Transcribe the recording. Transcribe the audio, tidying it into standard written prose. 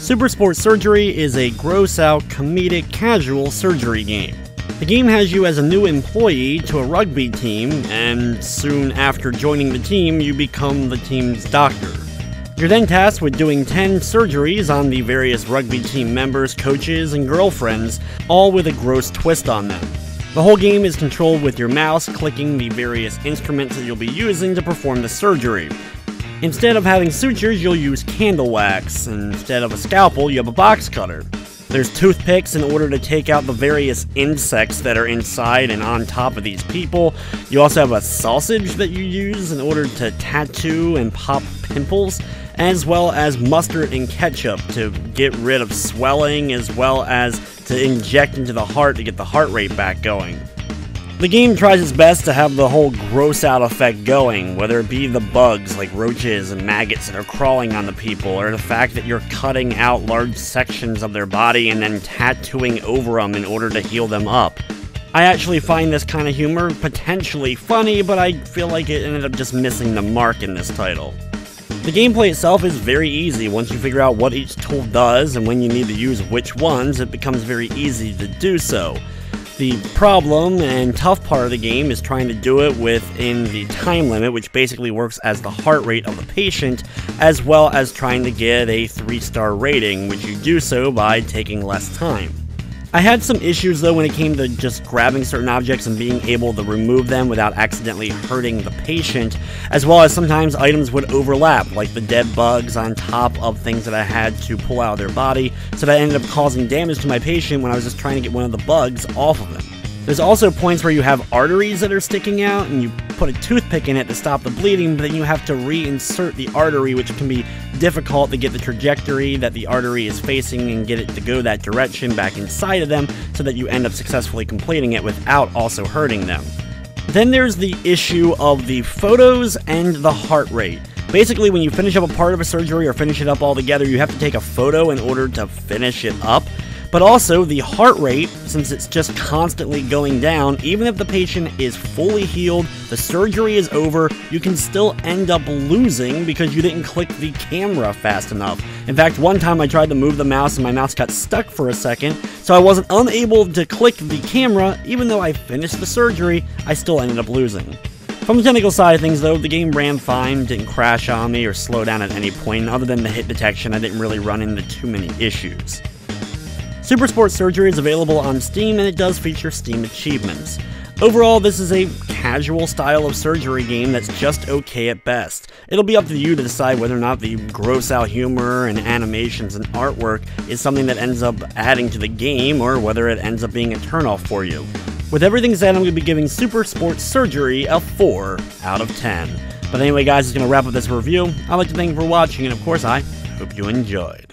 Super Sports Surgery is a gross-out, comedic, casual surgery game. The game has you as a new employee to a rugby team, and soon after joining the team, you become the team's doctor. You're then tasked with doing 10 surgeries on the various rugby team members, coaches, and girlfriends, all with a gross twist on them. The whole game is controlled with your mouse, clicking the various instruments that you'll be using to perform the surgery. Instead of having sutures, you'll use candle wax, and instead of a scalpel, you have a box cutter. There's toothpicks in order to take out the various insects that are inside and on top of these people. You also have a sausage that you use in order to tattoo and pop pimples, as well as mustard and ketchup to get rid of swelling, as well as to inject into the heart to get the heart rate back going. The game tries its best to have the whole gross out effect going, whether it be the bugs like roaches and maggots that are crawling on the people, or the fact that you're cutting out large sections of their body and then tattooing over them in order to heal them up. I actually find this kind of humor potentially funny, but I feel like it ended up just missing the mark in this title. The gameplay itself is very easy. Once you figure out what each tool does and when you need to use which ones, it becomes very easy to do so. The problem and tough part of the game is trying to do it within the time limit, which basically works as the heart rate of the patient, as well as trying to get a 3-star rating, which you do so by taking less time. I had some issues though when it came to just grabbing certain objects and being able to remove them without accidentally hurting the patient, as well as sometimes items would overlap, like the dead bugs on top of things that I had to pull out of their body, so that ended up causing damage to my patient when I was just trying to get one of the bugs off of him. There's also points where you have arteries that are sticking out, and you put a toothpick in it to stop the bleeding, but then you have to reinsert the artery, which can be difficult to get the trajectory that the artery is facing and get it to go that direction back inside of them, so that you end up successfully completing it without also hurting them. Then there's the issue of the photos and the heart rate. Basically, when you finish up a part of a surgery or finish it up altogether, you have to take a photo in order to finish it up. But also, the heart rate, since it's just constantly going down, even if the patient is fully healed, the surgery is over, you can still end up losing because you didn't click the camera fast enough. In fact, one time I tried to move the mouse and my mouse got stuck for a second, so I wasn't unable to click the camera. Even though I finished the surgery, I still ended up losing. From the technical side of things though, the game ran fine, didn't crash on me or slow down at any point, and other than the hit detection, I didn't really run into too many issues. Super Sports Surgery is available on Steam, and it does feature Steam achievements. Overall, this is a casual style of surgery game that's just okay at best. It'll be up to you to decide whether or not the gross-out humor and animations and artwork is something that ends up adding to the game, or whether it ends up being a turnoff for you. With everything said, I'm going to be giving Super Sports Surgery a 4 out of 10. But anyway guys, it's going to wrap up this review. I'd like to thank you for watching, and of course I hope you enjoyed.